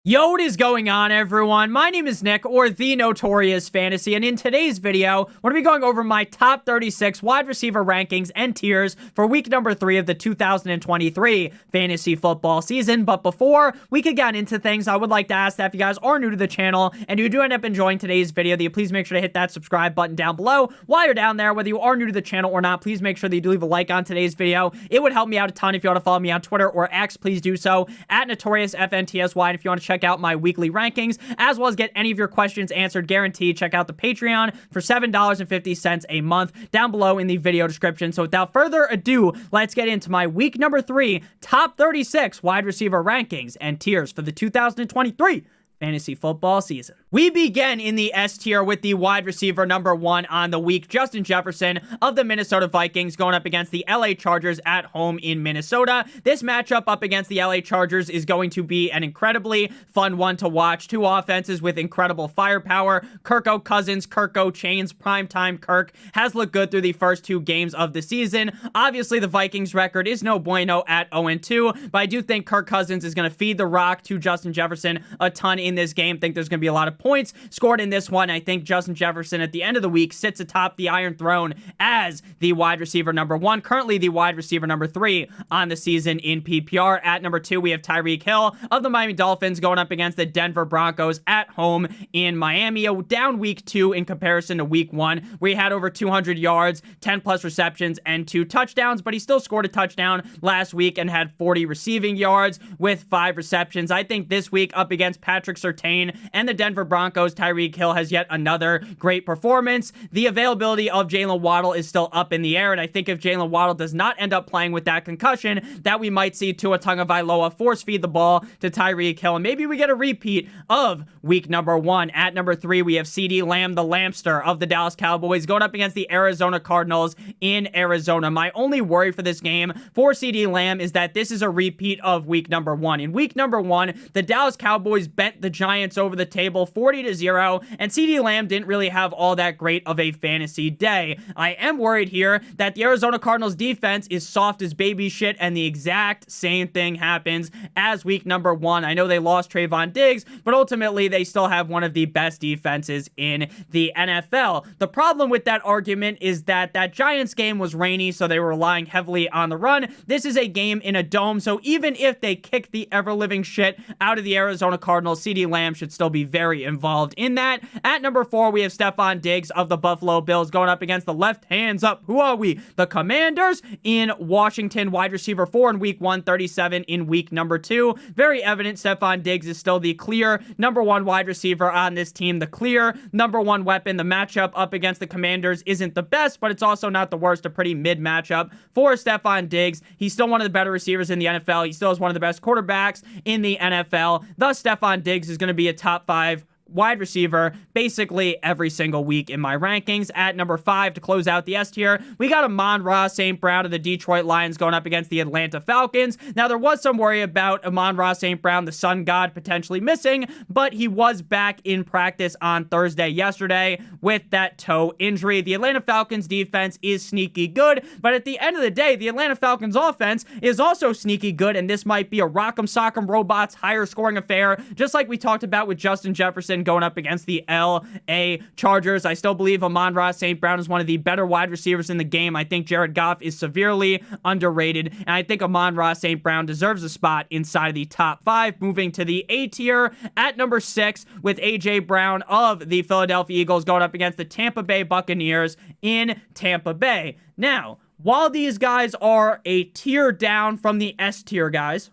Yo, what is going on, everyone? My name is Nick, or the Notorious Fantasy, and in today's video, we're going to be going over my top 36 wide receiver rankings and tiers for week number 3 of the 2023 fantasy football season. But before we could get into things, I would like to ask that if you guys are new to the channel and you do end up enjoying today's video, that you please make sure to hit that subscribe button down below. While you're down there, whether you are new to the channel or not, please make sure that you do leave a like on today's video. It would help me out a ton. If you want to follow me on Twitter or X, please do so at NotoriousFantasy. And if you want to check out my weekly rankings, as well as get any of your questions answered, guaranteed, check out the Patreon for $7.50 a month down below in the video description. So without further ado, let's get into my week number 3 top 36 wide receiver rankings and tiers for the 2023 fantasy football season. We begin in the S tier with the wide receiver number 1 on the week, Justin Jefferson of the Minnesota Vikings, going up against the LA Chargers at home in Minnesota. This matchup up against the LA Chargers is going to be an incredibly fun one to watch. Two offenses with incredible firepower. Kirko Cousins, Kirko Chains, primetime Kirk has looked good through the first 2 games of the season. Obviously, the Vikings record is no bueno at 0-2, but I do think Kirk Cousins is going to feed the rock to Justin Jefferson a ton in this game. Think there's going to be a lot of points scored in this one. I think Justin Jefferson at the end of the week sits atop the Iron Throne as the wide receiver number 1, currently the wide receiver number 3 on the season in PPR. At number 2, we have Tyreek Hill of the Miami Dolphins going up against the Denver Broncos at home in Miami. A down week 2 in comparison to week 1, where he had over 200 yards, 10 plus receptions, and 2 touchdowns, but he still scored a touchdown last week and had 40 receiving yards with 5 receptions. I think this week up against Patrick Surtain and the Denver Broncos, Tyreek Hill has yet another great performance. The availability of Jalen Waddle is still up in the air, and I think if Jalen Waddle does not end up playing with that concussion, that we might see Tua Tagovailoa force feed the ball to Tyreek Hill, and maybe we get a repeat of week number 1. At number 3, we have CeeDee Lamb, the Lambster of the Dallas Cowboys, going up against the Arizona Cardinals in Arizona. My only worry for this game for CeeDee Lamb is that this is a repeat of week number 1. In week number 1, the Dallas Cowboys bent the Giants over the table 40-0, and CeeDee Lamb didn't really have all that great of a fantasy day. I am worried here that the Arizona Cardinals defense is soft as baby shit, and the exact same thing happens as week number 1. I know they lost Trayvon Diggs, but ultimately they still have one of the best defenses in the NFL. The problem with that argument is that that Giants game was rainy, so they were relying heavily on the run. This is a game in a dome, so even if they kick the ever-living shit out of the Arizona Cardinals, CeeDee Lamb should still be very involved in that. At number 4, we have Stephon Diggs of the Buffalo Bills going up against the left hands up. Who are we? The Commanders in Washington, wide receiver 4 in week 1, 37 in week number 2. Very evident Stephon Diggs is still the clear number 1 wide receiver on this team, the clear number 1 weapon. The matchup up against the Commanders isn't the best, but it's also not the worst. A pretty mid matchup for Stephon Diggs. He's still one of the better receivers in the NFL. He still is one of the best quarterbacks in the NFL. Thus, Stephon Diggs is going to be a top 5 wide receiver basically every single week in my rankings. At number 5, to close out the S tier, we got Amon-Ra St. Brown of the Detroit Lions going up against the Atlanta Falcons. Now, there was some worry about Amon-Ra St. Brown, the sun god, potentially missing, but he was back in practice on Thursday yesterday with that toe injury. The Atlanta Falcons defense is sneaky good, but at the end of the day, the Atlanta Falcons offense is also sneaky good, and this might be a rock'em sock'em robots higher scoring affair, just like we talked about with Justin Jefferson going up against the LA Chargers. I still believe Amon-Ra St. Brown is one of the better wide receivers in the game. I think Jared Goff is severely underrated, and I think Amon-Ra St. Brown deserves a spot inside of the top 5. Moving to the A tier, at number 6, with AJ Brown of the Philadelphia Eagles going up against the Tampa Bay Buccaneers in Tampa Bay. Now, while these guys are a tier down from the S tier guys,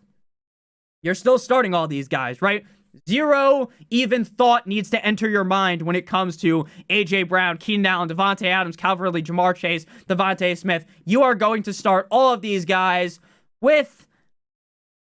you're still starting all these guys, right? Zero even thought needs to enter your mind when it comes to A.J. Brown, Keenan Allen, Devontae Adams, Calvin Ridley, Jamar Chase, Devontae Smith. You are going to start all of these guys with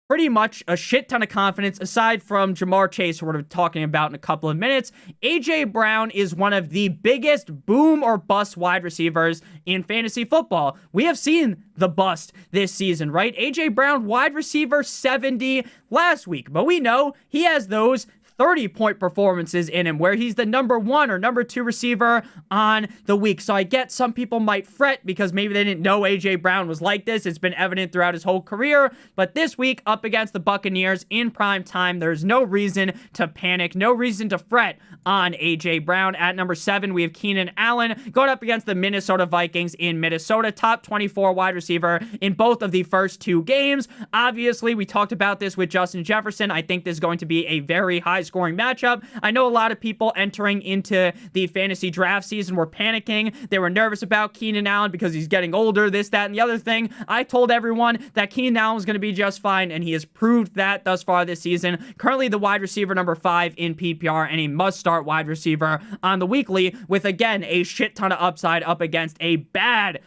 pretty much a shit ton of confidence, aside from Jamar Chase, who we're talking about in a couple of minutes. A.J. Brown is one of the biggest boom or bust wide receivers in fantasy football. We have seen the bust this season, right? A.J. Brown, wide receiver 70 last week, but we know he has those 30-point performances in him, where he's the number 1 or number 2 receiver on the week. So I get some people might fret because maybe they didn't know A.J. Brown was like this. It's been evident throughout his whole career. But this week, up against the Buccaneers in prime time, there's no reason to panic, no reason to fret on A.J. Brown. At number 7, we have Keenan Allen going up against the Minnesota Vikings in Minnesota. Top 24 wide receiver in both of the first 2 games. Obviously, we talked about this with Justin Jefferson. I think this is going to be a very high-scoring matchup. I know a lot of people entering into the fantasy draft season were panicking. They were nervous about Keenan Allen because he's getting older, this, that, and the other thing. I told everyone that Keenan Allen was going to be just fine, and he has proved that thus far this season. Currently the wide receiver number 5 in PPR and a must-start wide receiver on the weekly with, again, a shit ton of upside up against a bad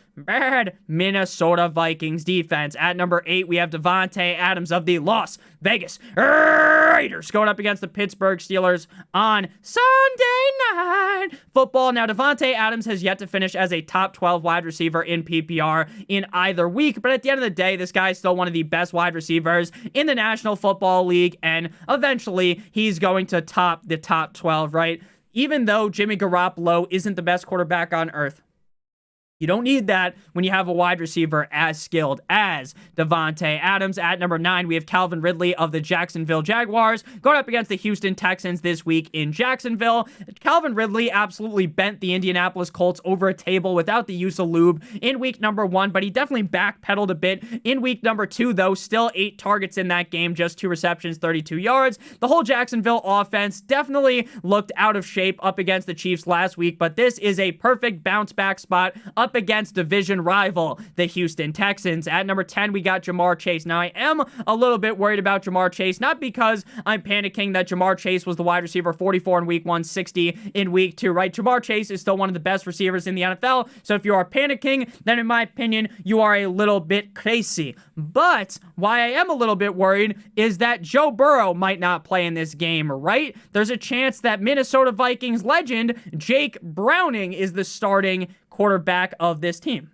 Minnesota Vikings defense. At number 8, we have Davante Adams of the Las Vegas Raiders going up against the Pittsburgh Steelers on Sunday Night Football. Now, Davante Adams has yet to finish as a top 12 wide receiver in PPR in either week, but at the end of the day, this guy is still one of the best wide receivers in the National Football League, and eventually, he's going to top the top 12, right? Even though Jimmy Garoppolo isn't the best quarterback on earth. You don't need that when you have a wide receiver as skilled as Davante Adams. At number 9, we have Calvin Ridley of the Jacksonville Jaguars going up against the Houston Texans this week in Jacksonville. Calvin Ridley absolutely bent the Indianapolis Colts over a table without the use of lube in week number 1, but he definitely backpedaled a bit in week number 2, though. Still 8 targets in that game, just 2 receptions, 32 yards. The whole Jacksonville offense definitely looked out of shape up against the Chiefs last week, but this is a perfect bounce back spot up against division rival, the Houston Texans. At number 10, we got Jamar Chase. Now, I am a little bit worried about Jamar Chase, not because I'm panicking that Jamar Chase was the wide receiver 44 in week 1, 60 in week 2, right? Jamar Chase is still one of the best receivers in the NFL, so if you are panicking, then in my opinion, you are a little bit crazy. But why I am a little bit worried is that Joe Burrow might not play in this game, right? There's a chance that Minnesota Vikings legend Jake Browning is the starting quarterback of this team.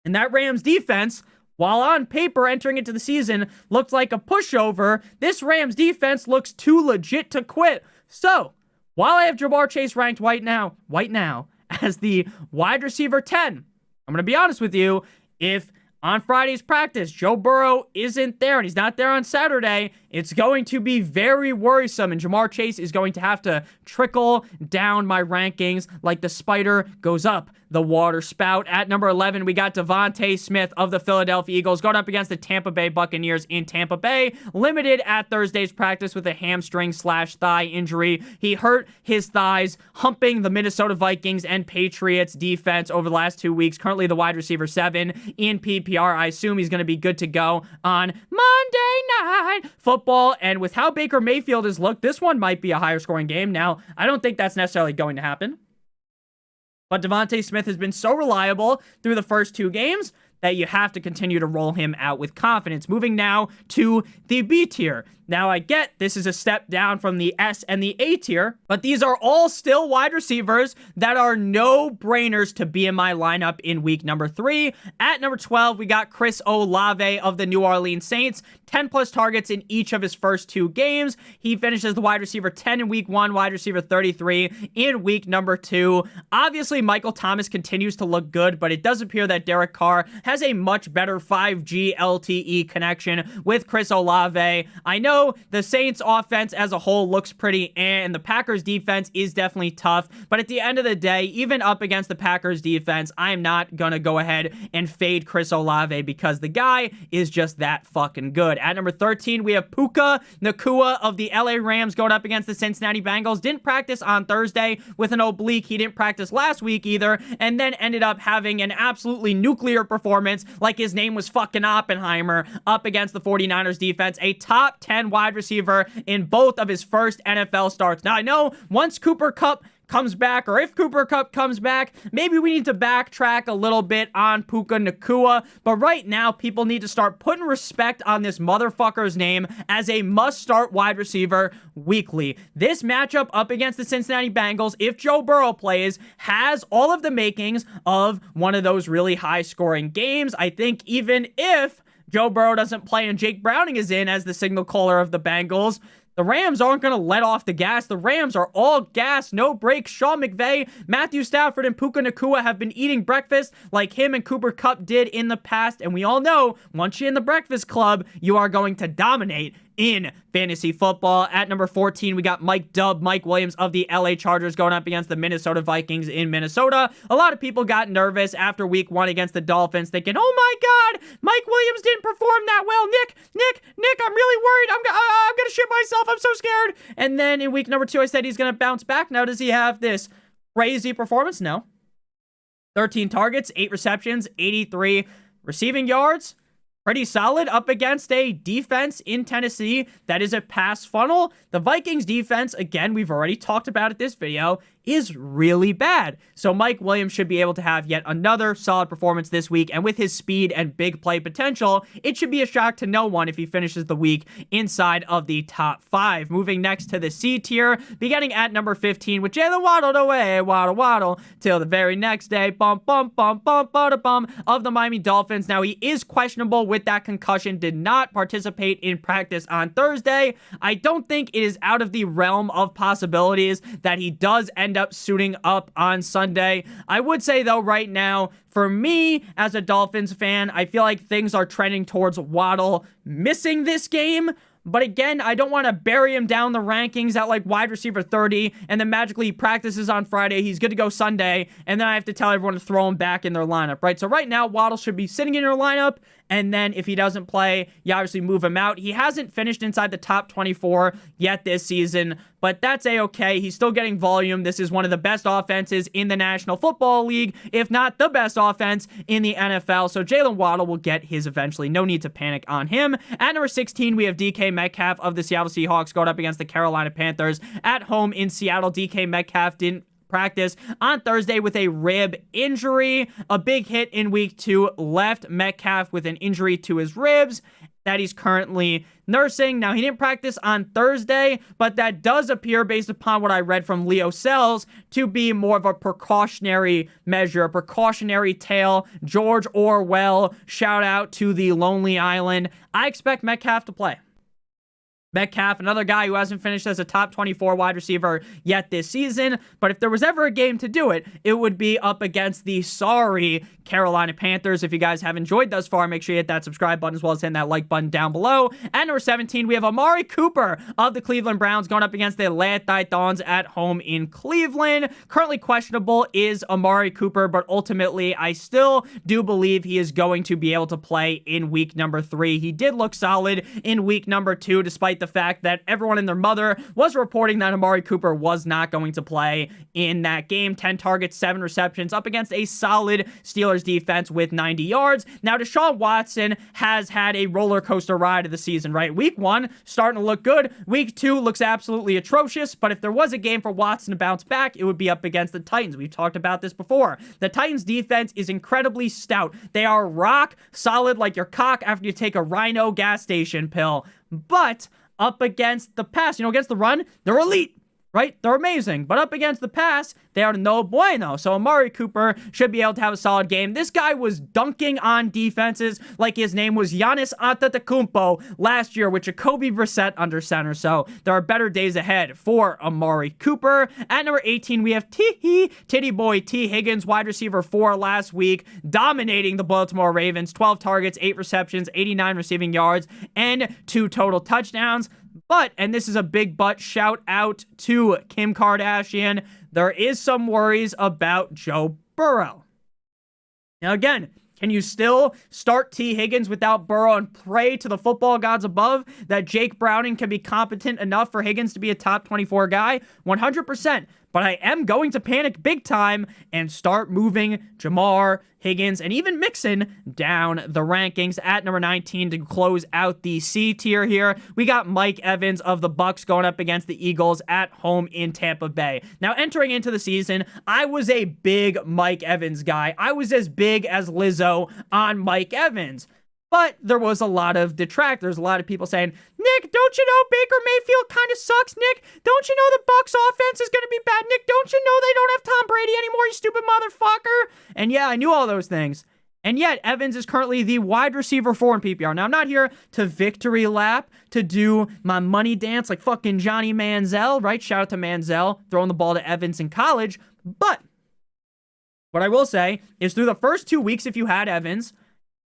And that Rams defense, while on paper entering into the season looked like a pushover, this Rams defense looks too legit to quit. So, while I have Jamar Chase ranked right now as the wide receiver 10, I'm going to be honest with you, if on Friday's practice, Joe Burrow isn't there, and he's not there on Saturday, it's going to be very worrisome, and Jamar Chase is going to have to trickle down my rankings like the spider goes up the water spout. At number 11, we got Devontae Smith of the Philadelphia Eagles going up against the Tampa Bay Buccaneers in Tampa Bay. Limited at Thursday's practice with a hamstring/thigh injury. He hurt his thighs humping the Minnesota Vikings and Patriots defense over the last 2 weeks. Currently the wide receiver 7 in PPR. I assume he's going to be good to go on Monday Night Football. And with how Baker Mayfield has looked, this one might be a higher scoring game. Now, I don't think that's necessarily going to happen. But Devontae Smith has been so reliable through the first 2 games that you have to continue to roll him out with confidence. Moving now to the B tier. Now, I get this is a step down from the S and the A tier, but these are all still wide receivers that are no-brainers to be in my lineup in week number 3. At number 12, we got Chris Olave of the New Orleans Saints. 10-plus targets in each of his first 2 games. He finishes the wide receiver 10 in week 1, wide receiver 33 in week number 2. Obviously, Michael Thomas continues to look good, but it does appear that Derek Carr has a much better 5G LTE connection with Chris Olave. I know the Saints offense as a whole looks pretty and the Packers defense is definitely tough, but at the end of the day, even up against the Packers defense, I'm not gonna go ahead and fade Chris Olave because the guy is just that fucking good. At number 13, we have Puka Nacua of the LA Rams going up against the Cincinnati Bengals. Didn't practice on Thursday with an oblique. He didn't practice last week either, and then ended up having an absolutely nuclear performance like his name was fucking Oppenheimer up against the 49ers defense. A top 10 wide receiver in both of his first NFL starts. Now, I know once Cooper Kupp comes back, or if Cooper Kupp comes back, maybe we need to backtrack a little bit on Puka Nacua, but right now, people need to start putting respect on this motherfucker's name as a must-start wide receiver weekly. This matchup up against the Cincinnati Bengals, if Joe Burrow plays, has all of the makings of one of those really high-scoring games. I think even if Joe Burrow doesn't play and Jake Browning is in as the signal caller of the Bengals, The Rams aren't going to let off the gas. The Rams are all gas, no brakes. Sean McVay, Matthew Stafford, and Puka Nacua have been eating breakfast like him and Cooper Kupp did in the past. And we all know, once you're in the Breakfast Club, you are going to dominate in fantasy football. At number 14, we got Mike Williams of the LA Chargers going up against the Minnesota Vikings in Minnesota. A lot of people got nervous after week 1 against the Dolphins, thinking, oh my God, Mike Williams didn't perform that well. Nick, I'm really worried. I'm going to shit myself. I'm so scared. And then in week number 2, I said he's going to bounce back. Now, does he have this crazy performance? No. 13 targets, 8 receptions, 83 receiving yards. Pretty solid up against a defense in Tennessee that is a pass funnel. The Vikings defense, again, we've already talked about it this video, is really bad. So Mike Williams should be able to have yet another solid performance this week, and with his speed and big play potential, it should be a shock to no one if he finishes the week inside of the top 5. Moving next to the C tier, beginning at number 15 with Jalen Waddle away, waddle, till the very next day, bum, of the Miami Dolphins. Now, he is questionable with that concussion, did not participate in practice on Thursday. I don't think it is out of the realm of possibilities that he does end up suiting up on Sunday. I would say, though, right now, for me, as a Dolphins fan, I feel like things are trending towards Waddle missing this game. But again, I don't want to bury him down the rankings at like wide receiver 30, and then magically he practices on Friday, he's good to go Sunday, and then I have to tell everyone to throw him back in their lineup, right? So right now, Waddle should be sitting in your lineup, and then if he doesn't play, you obviously move him out. He hasn't finished inside the top 24 yet this season, but that's a-okay. He's still getting volume. This is one of the best offenses in the National Football League, if not the best offense in the NFL. So Jalen Waddle will get his eventually. No need to panic on him. At number 16, we have DK Metcalf of the Seattle Seahawks going up against the Carolina Panthers at home in Seattle. DK Metcalf didn't practice on Thursday with a rib injury. A big hit in week 2 left Metcalf with an injury to his ribs that he's currently nursing. Now, he didn't practice on Thursday, but that does appear, based upon what I read from Leo Sells, to be more of a precautionary measure, a precautionary tale. George Orwell, shout out to the Lonely Island. I expect Metcalf to play. Metcalf, another guy who hasn't finished as a top 24 wide receiver yet this season, but if there was ever a game to do it, it would be up against the sorry Carolina Panthers. If you guys have enjoyed thus far, make sure you hit that subscribe button as well as hitting that like button down below. At number 17, we have Amari Cooper of the Cleveland Browns going up against the Atlanta Titans at home in Cleveland. Currently questionable is Amari Cooper, but ultimately I still do believe he is going to be able to play in week number 3. He did look solid in week number 2, despite the fact that everyone and their mother was reporting that Amari Cooper was not going to play in that game. 10 targets, 7 receptions up against a solid Steelers defense with 90 yards. Now, Deshaun Watson has had a roller coaster ride of the season, right? Week 1 starting to look good. Week 2 looks absolutely atrocious, but if there was a game for Watson to bounce back, it would be up against the Titans. We've talked about this before. The Titans defense is incredibly stout. They are rock solid like your cock after you take a Rhino gas station pill. But up against the pass, against the run, they're elite, right? They're amazing. But up against the pass, they are no bueno. So Amari Cooper should be able to have a solid game. This guy was dunking on defenses like his name was Giannis Antetokounmpo last year with Jacoby Brissett under center. So there are better days ahead for Amari Cooper. At number 18, we have Titty Boy T. Higgins, wide receiver 4 last week, dominating the Baltimore Ravens. 12 targets, 8 receptions, 89 receiving yards, and 2 total touchdowns. But, and this is a big but, shout out to Kim Kardashian, there is some worries about Joe Burrow. Now again, can you still start T. Higgins without Burrow and pray to the football gods above that Jake Browning can be competent enough for Higgins to be a top 24 guy? 100%. But I am going to panic big time and start moving Jamar, Higgins, and even Mixon down the rankings. At number 19 to close out the C tier here, we got Mike Evans of the Bucks going up against the Eagles at home in Tampa Bay. Now, entering into the season, I was a big Mike Evans guy. I was as big as Lizzo on Mike Evans. But there was a lot of detractors, a lot of people saying, Nick, don't you know Baker Mayfield kind of sucks, Nick? Don't you know the Bucs offense is going to be bad? Nick, don't you know they don't have Tom Brady anymore, you stupid motherfucker? And yeah, I knew all those things. And yet, Evans is currently the wide receiver 4 in PPR. Now, I'm not here to victory lap, to do my money dance like fucking Johnny Manziel, right? Shout out to Manziel, throwing the ball to Evans in college. But what I will say is through the first 2 weeks, if you had Evans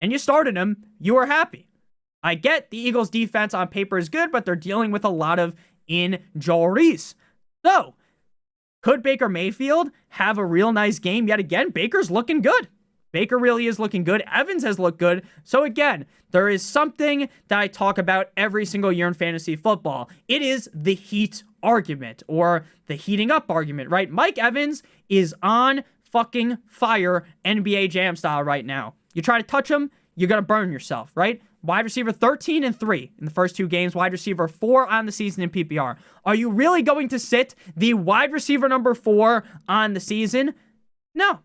and you started him, you were happy. I get the Eagles' defense on paper is good, but they're dealing with a lot of injuries. So, could Baker Mayfield have a real nice game yet again? Baker's looking good. Baker really is looking good. Evans has looked good. So again, there is something that I talk about every single year in fantasy football. It is the heat argument, or the heating up argument, right? Mike Evans is on fucking fire NBA Jam style right now. You try to touch him, you're going to burn yourself, right? Wide receiver 13 and 3 in the first 2 games. Wide receiver 4 on the season in PPR. Are you really going to sit the wide receiver number 4 on the season? No.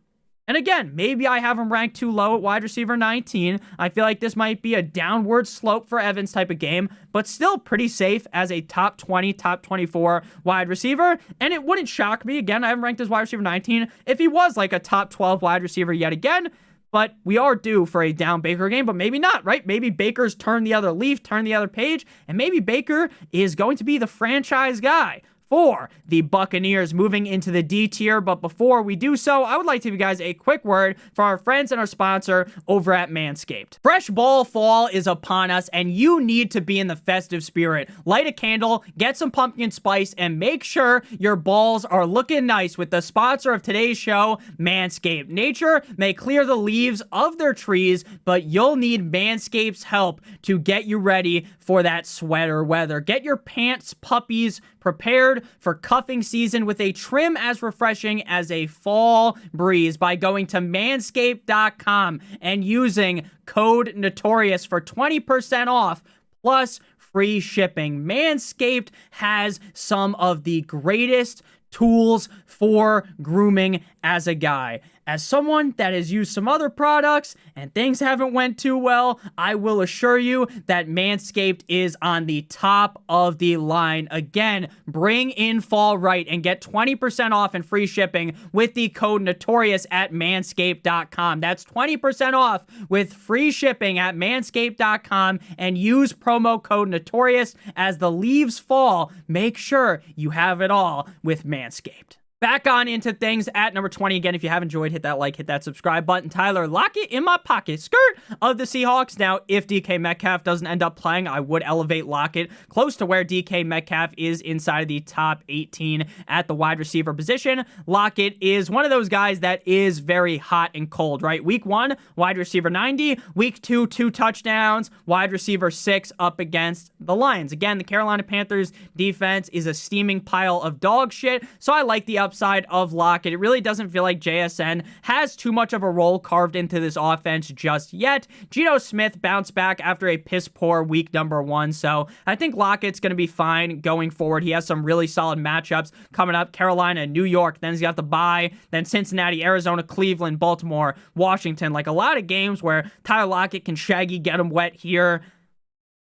And again, maybe I have him ranked too low at wide receiver 19. I feel like this might be a downward slope for Evans type of game, but still pretty safe as a top 20, top 24 wide receiver. And it wouldn't shock me, again, I have him ranked as wide receiver 19, if he was like a top 12 wide receiver yet again. But we are due for a down Baker game, but maybe not, right? Maybe Baker's turned the other leaf, turned the other page, and maybe Baker is going to be the franchise guy for the Buccaneers moving into the D tier. But before we do so, I would like to give you guys a quick word from our friends and our sponsor over at Manscaped. Fresh ball fall is upon us, and you need to be in the festive spirit. Light a candle, get some pumpkin spice, and make sure your balls are looking nice with the sponsor of today's show, Manscaped. Nature may clear the leaves of their trees, but you'll need Manscaped's help to get you ready for that sweater weather. Get your pants puppies prepared for cuffing season with a trim as refreshing as a fall breeze by going to manscaped.com and using code Notorious for 20% off plus free shipping. Manscaped has some of the greatest tools for grooming as a guy. As someone that has used some other products and things haven't went too well, I will assure you that Manscaped is on the top of the line. Again, bring in fall right and get 20% off and free shipping with the code Notorious at manscaped.com. That's 20% off with free shipping at manscaped.com, and use promo code Notorious as the leaves fall. Make sure you have it all with Manscaped. Back on into things at number 20. Again, if you have enjoyed, hit that like, hit that subscribe button. Tyler Lockett in my pocket. Skirt of the Seahawks. Now, if DK Metcalf doesn't end up playing, I would elevate Lockett close to where DK Metcalf is inside of the top 18 at the wide receiver position. Lockett is one of those guys that is very hot and cold, right? Week 1, wide receiver 90. Week 2, 2 touchdowns. Wide receiver 6 up against the Lions. Again, the Carolina Panthers defense is a steaming pile of dog shit, so I like the upside of Lockett. It really doesn't feel like JSN has too much of a role carved into this offense just yet. Geno Smith bounced back after a piss poor week number 1, so I think Lockett's going to be fine going forward. He has some really solid matchups coming up. Carolina, New York, then he's got the bye, then Cincinnati, Arizona, Cleveland, Baltimore, Washington. Like a lot of games where Tyler Lockett can shaggy, get him wet here.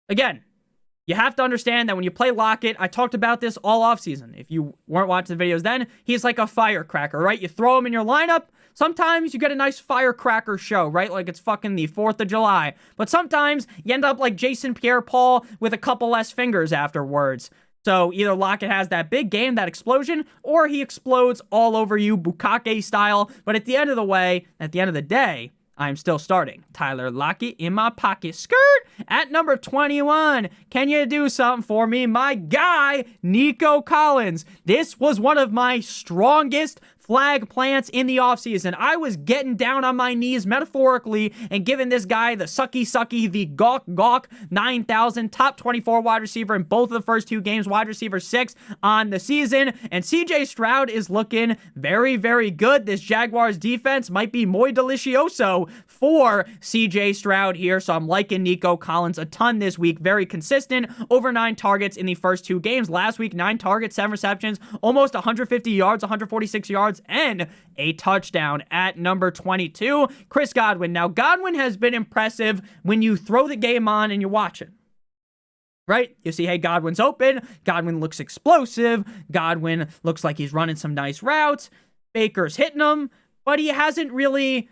Again, you have to understand that when you play Lockett, I talked about this all offseason. If you weren't watching the videos then, he's like a firecracker, right? You throw him in your lineup, sometimes you get a nice firecracker show, right? Like it's fucking the 4th of July. But sometimes you end up like Jason Pierre-Paul with a couple less fingers afterwards. So either Lockett has that big game, that explosion, or he explodes all over you, Bukake style. But at the end of the day, I'm still starting Tyler Lockett in my pocket. Skirt at number 21. Can you do something for me? My guy, Nico Collins. This was one of my strongest flag plants in the offseason. I was getting down on my knees metaphorically and giving this guy the sucky, the gawk 9,000, top 24 wide receiver in both of the first 2 games, wide receiver 6 on the season. And CJ Stroud is looking very, very good. This Jaguars defense might be muy delicioso for CJ Stroud here. So I'm liking Nico Collins a ton this week. Very consistent, over 9 targets in the first 2 games. Last week, 9 targets, 7 receptions, almost 150 yards, 146 yards, and a touchdown at number 22. Chris Godwin. Now, Godwin has been impressive when you throw the game on and you watch it. Right? You see, hey, Godwin's open. Godwin looks explosive. Godwin looks like he's running some nice routes. Baker's hitting him, but he hasn't really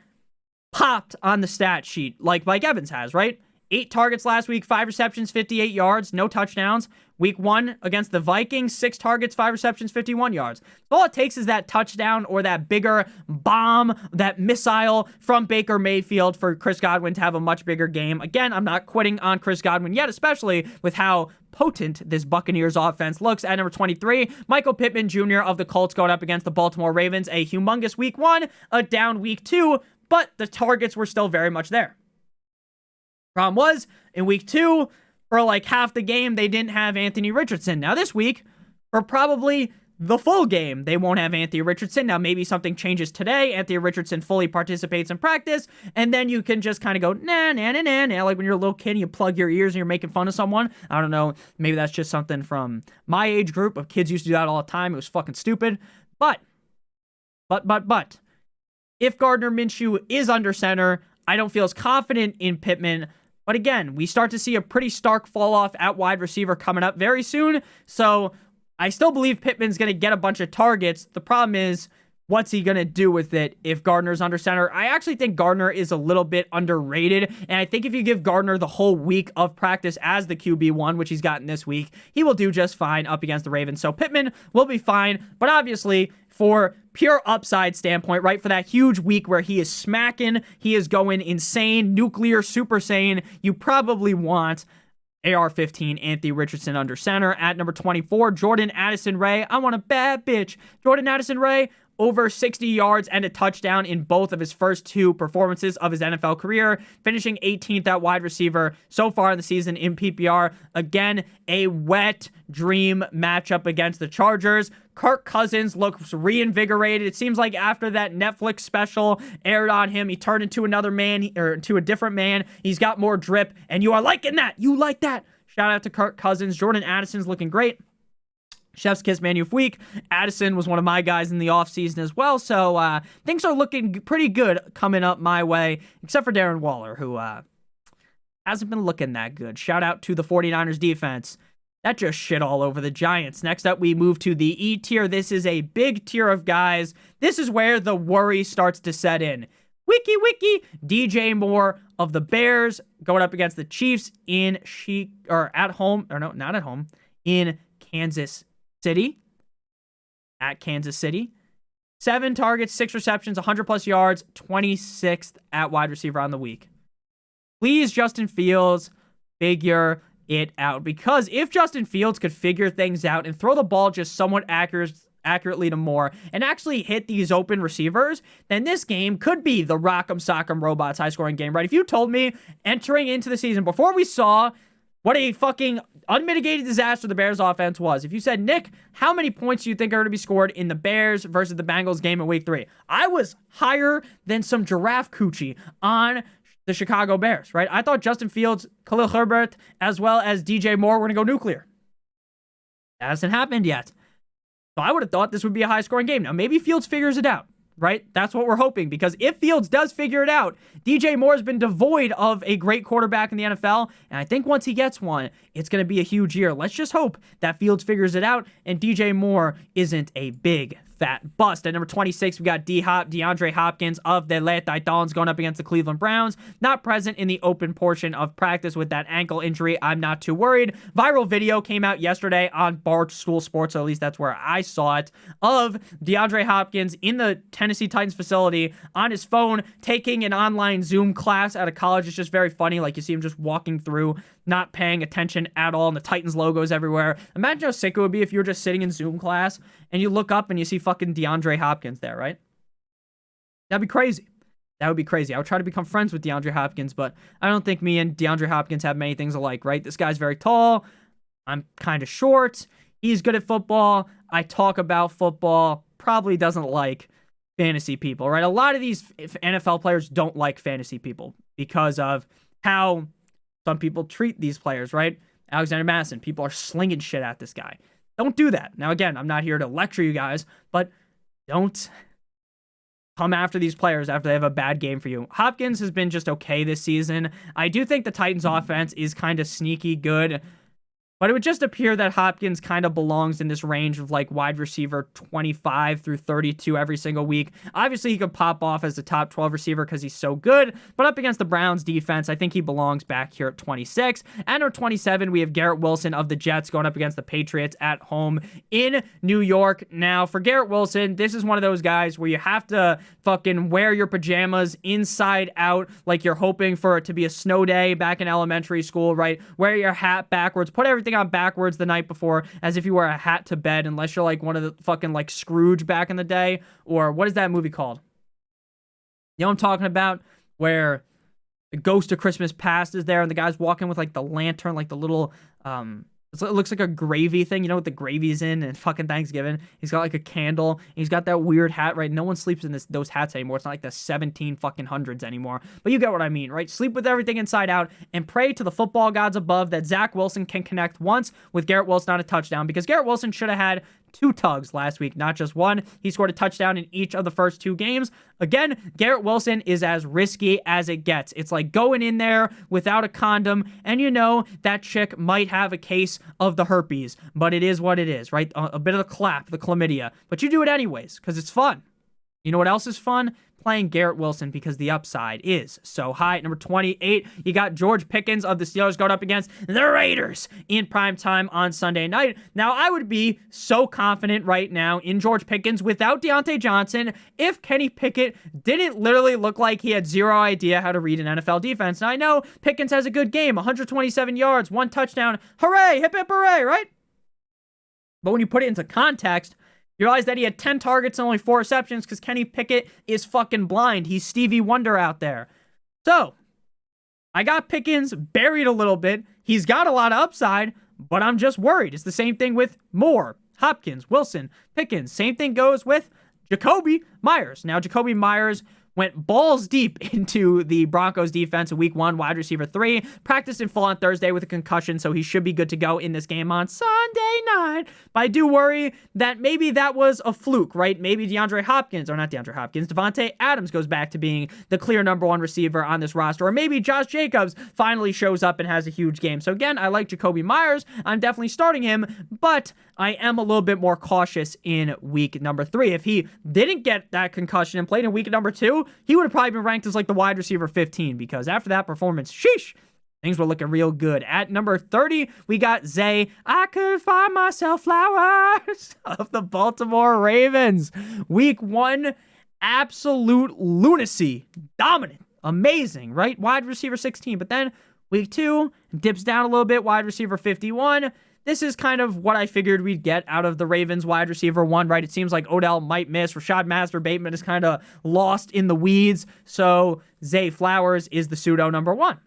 popped on the stat sheet like Mike Evans has, right? 8 targets last week, 5 receptions, 58 yards, no touchdowns. Week 1 against the Vikings, 6 targets, 5 receptions, 51 yards. All it takes is that touchdown or that bigger bomb, that missile from Baker Mayfield for Chris Godwin to have a much bigger game. Again, I'm not quitting on Chris Godwin yet, especially with how potent this Buccaneers offense looks. At number 23, Michael Pittman Jr. of the Colts going up against the Baltimore Ravens. A humongous week 1, a down week 2, but the targets were still very much there. Problem was, in week 2, for like half the game, they didn't have Anthony Richardson. Now this week, for probably the full game, they won't have Anthony Richardson. Now maybe something changes today. Anthony Richardson fully participates in practice, and then you can just kind of go, nah, nah, nah, nah, nah. Like when you're a little kid and you plug your ears and you're making fun of someone. I don't know. Maybe that's just something from my age group of kids used to do that all the time. It was fucking stupid. But, if Gardner Minshew is under center, I don't feel as confident in Pittman. But again, we start to see a pretty stark fall off at wide receiver coming up very soon. So I still believe Pittman's going to get a bunch of targets. The problem is, what's he going to do with it if Gardner's under center? I actually think Gardner is a little bit underrated. And I think if you give Gardner the whole week of practice as the QB1, which he's gotten this week, he will do just fine up against the Ravens. So Pittman will be fine. But obviously, for pure upside standpoint, right, for that huge week where he is smacking, he is going insane, nuclear, super sane, you probably want AR-15 Anthony Richardson under center. At number 24, Jordan Addison Ray. I want a bad bitch. Jordan Addison Ray, over 60 yards and a touchdown in both of his first 2 performances of his NFL career, finishing 18th at wide receiver so far in the season in PPR. Again, a wet dream matchup against the Chargers. Kirk Cousins looks reinvigorated. It seems like after that Netflix special aired on him, he turned into another man, or into a different man. He's got more drip, and you are liking that. You like that. Shout out to Kirk Cousins. Jordan Addison's looking great. Chef's kiss menu of week. Addison was one of my guys in the offseason as well, so things are looking pretty good coming up my way, except for Darren Waller, who hasn't been looking that good. Shout out to the 49ers defense. That just shit all over the Giants. Next up, we move to the E tier. This is a big tier of guys. This is where the worry starts to set in. Wiki. DJ Moore of the Bears going up against the Chiefs in in Kansas City. At Kansas City. 7 targets, 6 receptions, 100+ yards, 26th at wide receiver on the week. Please, Justin Fields, figure it out. Because if Justin Fields could figure things out and throw the ball just somewhat accurately to Moore and actually hit these open receivers, then this game could be the Rock'em Sock'em Robots high-scoring game, right? If you told me entering into the season, before we saw what a fucking unmitigated disaster the Bears offense was, if you said, Nick, how many points do you think are going to be scored in the Bears versus the Bengals game in week 3? I was higher than some giraffe coochie on the Chicago Bears, right? I thought Justin Fields, Khalil Herbert, as well as DJ Moore were going to go nuclear. That hasn't happened yet. So I would have thought this would be a high-scoring game. Now, maybe Fields figures it out, right? That's what we're hoping, because if Fields does figure it out, DJ Moore has been devoid of a great quarterback in the NFL, and I think once he gets one, it's going to be a huge year. Let's just hope that Fields figures it out and DJ Moore isn't a big fat bust. At number 26, we got DeAndre Hopkins of the Les Titans going up against the Cleveland Browns. Not present in the open portion of practice with that ankle injury. I'm not too worried. Viral video came out yesterday on Barstool Sports, or at least that's where I saw it, of DeAndre Hopkins in the Tennessee Titans facility on his phone taking an online Zoom class at a college. It's just very funny. Like, you see him just walking through, not paying attention at all, and the Titans logos everywhere. Imagine how sick it would be if you were just sitting in Zoom class and you look up and you see fucking DeAndre Hopkins there, right? That'd be crazy. That would be crazy. I would try to become friends with DeAndre Hopkins, but I don't think me and DeAndre Hopkins have many things alike, right? This guy's very tall. I'm kind of short. He's good at football. I talk about football. Probably doesn't like fantasy people, right? A lot of these NFL players don't like fantasy people because of how some people treat these players, right? Alexander Madison, people are slinging shit at this guy. Don't do that. Now, again, I'm not here to lecture you guys, but don't come after these players after they have a bad game for you. Hopkins has been just okay this season. I do think the Titans offense is kind of sneaky good. But it would just appear that Hopkins kind of belongs in this range of like wide receiver 25 through 32 every single week. Obviously, he could pop off as the top 12 receiver because he's so good. But up against the Browns defense, I think he belongs back here at 26. And at 27, we have Garrett Wilson of the Jets going up against the Patriots at home in New York. Now, for Garrett Wilson, this is one of those guys where you have to fucking wear your pajamas inside out like you're hoping for it to be a snow day back in elementary school, right? Wear your hat backwards, put everything on backwards the night before as if you wear a hat to bed, unless you're like one of the fucking like Scrooge back in the day, or what is that movie called? You know what I'm talking about? Where the ghost of Christmas past is there and the guy's walking with like the lantern, like the little it looks like a gravy thing, you know what the gravy's in, and fucking Thanksgiving. He's got like a candle, and he's got that weird hat, right? No one sleeps in those hats anymore. It's not like the 17 fucking hundreds anymore. But you get what I mean, right? Sleep with everything inside out and pray to the football gods above that Zach Wilson can connect once with Garrett Wilson on a touchdown, because Garrett Wilson should have had 2 tugs last week, not just 1. He scored a touchdown in each of the first 2 games. Again, Garrett Wilson is as risky as it gets. It's like going in there without a condom, and you know that chick might have a case of the herpes, but it is what it is, right? A bit of the clap, the chlamydia, but you do it anyways because it's fun. You know what else is fun? Playing Garrett Wilson, because the upside is so high. At number 28, you got George Pickens of the Steelers going up against the Raiders in primetime on Sunday night. Now, I would be so confident right now in George Pickens without Deontay Johnson if Kenny Pickett didn't literally look like he had zero idea how to read an NFL defense. Now, I know Pickens has a good game, 127 yards, 1 touchdown. Hooray, hip hip hooray, right? But when you put it into context, you realize that he had 10 targets and only 4 receptions because Kenny Pickett is fucking blind. He's Stevie Wonder out there. So, I got Pickens buried a little bit. He's got a lot of upside, but I'm just worried. It's the same thing with Moore, Hopkins, Wilson, Pickens. Same thing goes with Jakobi Meyers. Now, Jakobi Meyers went balls deep into the Broncos defense in week 1, wide receiver 3, practiced in full on Thursday with a concussion, so he should be good to go in this game on Sunday night. But I do worry that maybe that was a fluke, right? Maybe Devontae Adams goes back to being the clear number 1 receiver on this roster, or maybe Josh Jacobs finally shows up and has a huge game. So again, I like Jakobi Meyers. I'm definitely starting him, but I am a little bit more cautious in week number 3. If he didn't get that concussion and played in week number 2, he would have probably been ranked as like the wide receiver 15, because after that performance, sheesh, things were looking real good. At number 30, we got Zay, I could find myself flowers, of the Baltimore Ravens. Week 1, absolute lunacy, dominant, amazing, right? Wide receiver 16, but then week 2, dips down a little bit, wide receiver 51. This is kind of what I figured we'd get out of the Ravens wide receiver 1, right? It seems like Odell might miss. Rashad Master Bateman is kind of lost in the weeds. So Zay Flowers is the pseudo number 1.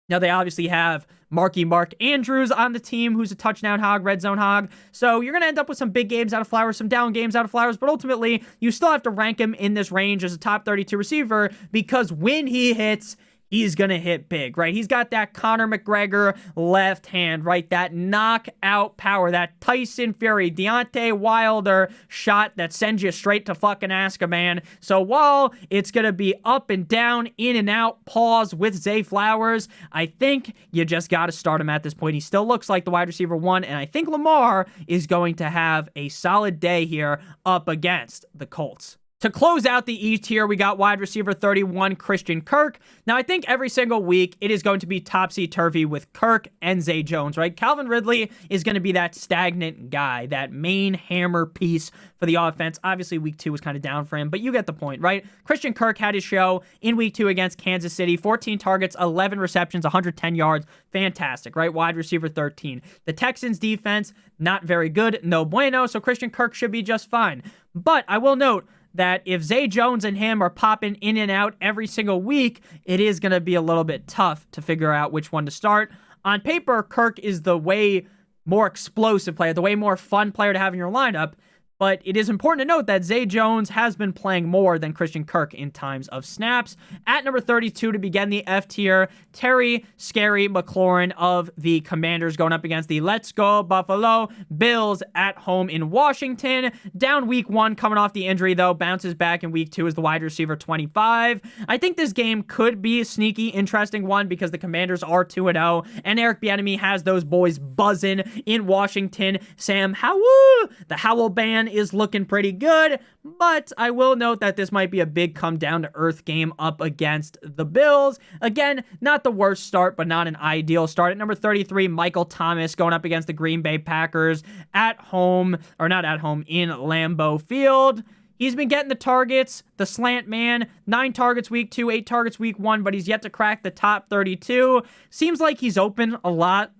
Now, they obviously have Mark Andrews on the team, who's a touchdown hog, red zone hog. So you're going to end up with some big games out of Flowers, some down games out of Flowers, but ultimately, you still have to rank him in this range as a top 32 receiver, because when he hits, he's going to hit big, right? He's got that Conor McGregor left hand, right? That knockout power, that Tyson Fury, Deontay Wilder shot that sends you straight to fucking Azkaban. So while it's going to be up and down, in and out, pause with Zay Flowers, I think you just got to start him at this point. He still looks like the wide receiver 1, and I think Lamar is going to have a solid day here up against the Colts. To close out the East here, we got wide receiver 31, Christian Kirk. Now, I think every single week it is going to be topsy-turvy with Kirk and Zay Jones, right? Calvin Ridley is going to be that stagnant guy, that main hammer piece for the offense. Obviously, week 2 was kind of down for him, but you get the point, right? Christian Kirk had his show in week 2 against Kansas City, 14 targets, 11 receptions, 110 yards. Fantastic, right? Wide receiver 13. The Texans defense, not very good, no bueno, so Christian Kirk should be just fine. But I will note that if Zay Jones and him are popping in and out every single week, it is going to be a little bit tough to figure out which one to start. On paper, Kirk is the way more explosive player, the way more fun player to have in your lineup. But it is important to note that Zay Jones has been playing more than Christian Kirk in times of snaps. At number 32 to begin the F tier, Terry Scary McLaurin of the Commanders going up against the Let's Go Buffalo Bills at home in Washington. Down week 1, coming off the injury though, bounces back in week 2 as the wide receiver 25. I think this game could be a sneaky, interesting one because the Commanders are 2-0 and Eric Bieniemy has those boys buzzing in Washington. Sam Howell, the Howell Band, is looking pretty good, but I will note that this might be a big come down to earth game up against the Bills. Again, not the worst start, but not an ideal start. At number 33, Michael Thomas going up against the Green Bay Packers at home, or not at home, in Lambeau Field. He's been getting the targets, the slant man, 9 targets week 2, 8 targets week 1, but he's yet to crack the top 32. Seems like he's open a lot.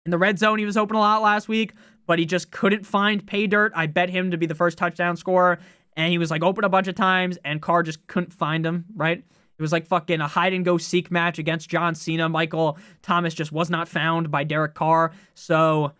In the red zone, he was open a lot last week, but he just couldn't find pay dirt. I bet him to be the first touchdown scorer, and he was like open a bunch of times, and Carr just couldn't find him, right? It was like fucking a hide-and-go-seek match against John Cena. Michael Thomas just was not found by Derek Carr. So,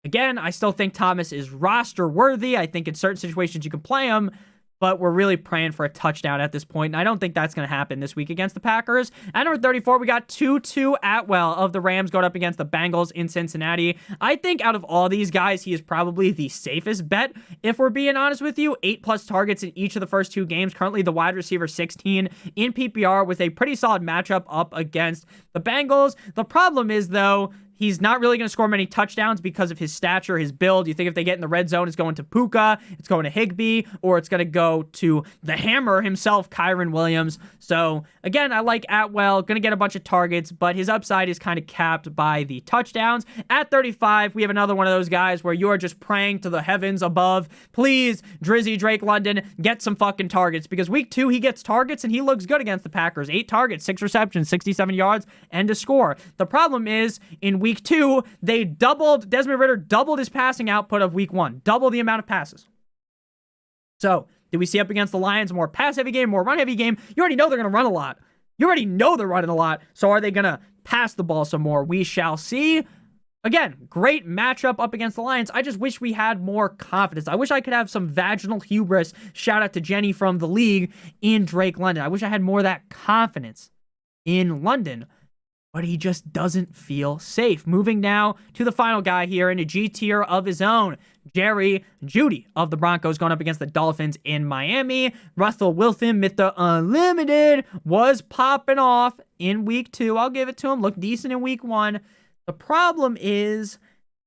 again, I still think Thomas is roster-worthy. I think in certain situations you can play him, but we're really praying for a touchdown at this point, and I don't think that's going to happen this week against the Packers. At number 34, we got Tutu Atwell of the Rams going up against the Bengals in Cincinnati. I think out of all these guys, he is probably the safest bet, if we're being honest with you. 8+ targets in each of the first 2 games. Currently the wide receiver 16 in PPR with a pretty solid matchup up against the Bengals. The problem is, though, he's not really going to score many touchdowns because of his stature, his build. You think if they get in the red zone, it's going to Puka, it's going to Higbee, or it's going to go to the hammer himself, Kyron Williams. So, again, I like Atwell. Going to get a bunch of targets, but his upside is kind of capped by the touchdowns. At 35, we have another one of those guys where you are just praying to the heavens above. Please, Drizzy Drake London, get some fucking targets, because week 2, he gets targets, and he looks good against the Packers. 8 targets, 6 receptions, 67 yards, and a score. The problem is, in week 2, they doubled, Desmond Ridder doubled his passing output of week 1. Double the amount of passes. So, did we see up against the Lions more pass-heavy game, more run-heavy game? You already know they're going to run a lot. You already know they're running a lot. So are they going to pass the ball some more? We shall see. Again, great matchup up against the Lions. I just wish we had more confidence. I wish I could have some vaginal hubris. Shout out to Jenny from the league in Drake London. I wish I had more of that confidence in London. But he just doesn't feel safe. Moving now to the final guy here in a G tier of his own. Jerry Jeudy of the Broncos going up against the Dolphins in Miami. Russell Wilson, Mr. Unlimited, was popping off in week 2. I'll give it to him. Looked decent in week 1. The problem is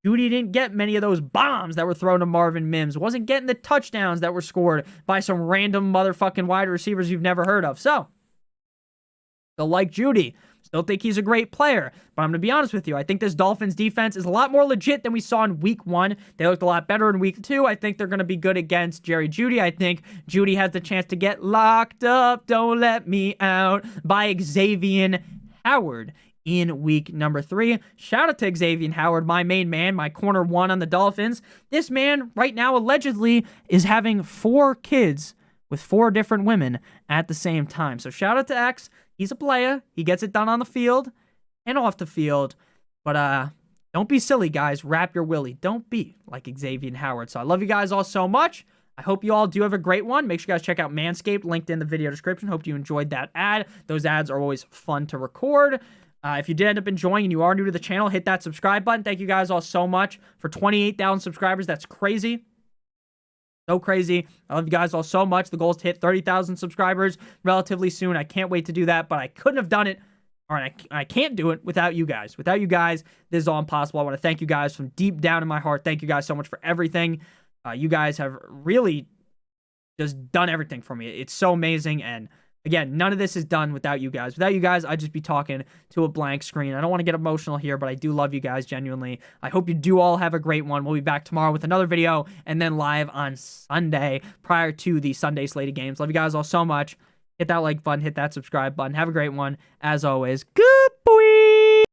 Jeudy didn't get many of those bombs that were thrown to Marvin Mims. Wasn't getting the touchdowns that were scored by some random motherfucking wide receivers you've never heard of. So, still like Jeudy. Still think he's a great player, but I'm going to be honest with you. I think this Dolphins defense is a lot more legit than we saw in week 1. They looked a lot better in week 2. I think they're going to be good against Jerry Jeudy. I think Jeudy has the chance to get locked up, don't let me out, by Xavier Howard in week number 3. Shout out to Xavier Howard, my main man, my corner 1 on the Dolphins. This man right now allegedly is having 4 kids with 4 different women at the same time. So shout out to X. He's a player. He gets it done on the field and off the field. But don't be silly, guys. Wrap your willy. Don't be like Xavier Howard. So I love you guys all so much. I hope you all do have a great one. Make sure you guys check out Manscaped, linked in the video description. Hope you enjoyed that ad. Those ads are always fun to record. If you did end up enjoying and you are new to the channel, hit that subscribe button. Thank you guys all so much for 28,000 subscribers. That's crazy. So crazy. I love you guys all so much. The goal is to hit 30,000 subscribers relatively soon. I can't wait to do that, but I couldn't have done it. All right, I can't do it without you guys. Without you guys, this is all impossible. I want to thank you guys from deep down in my heart. Thank you guys so much for everything. You guys have really just done everything for me. It's so amazing, and again, none of this is done without you guys. Without you guys, I'd just be talking to a blank screen. I don't want to get emotional here, but I do love you guys genuinely. I hope you do all have a great one. We'll be back tomorrow with another video and then live on Sunday prior to the Sunday slated games. Love you guys all so much. Hit that like button, hit that subscribe button. Have a great one. As always, good boy.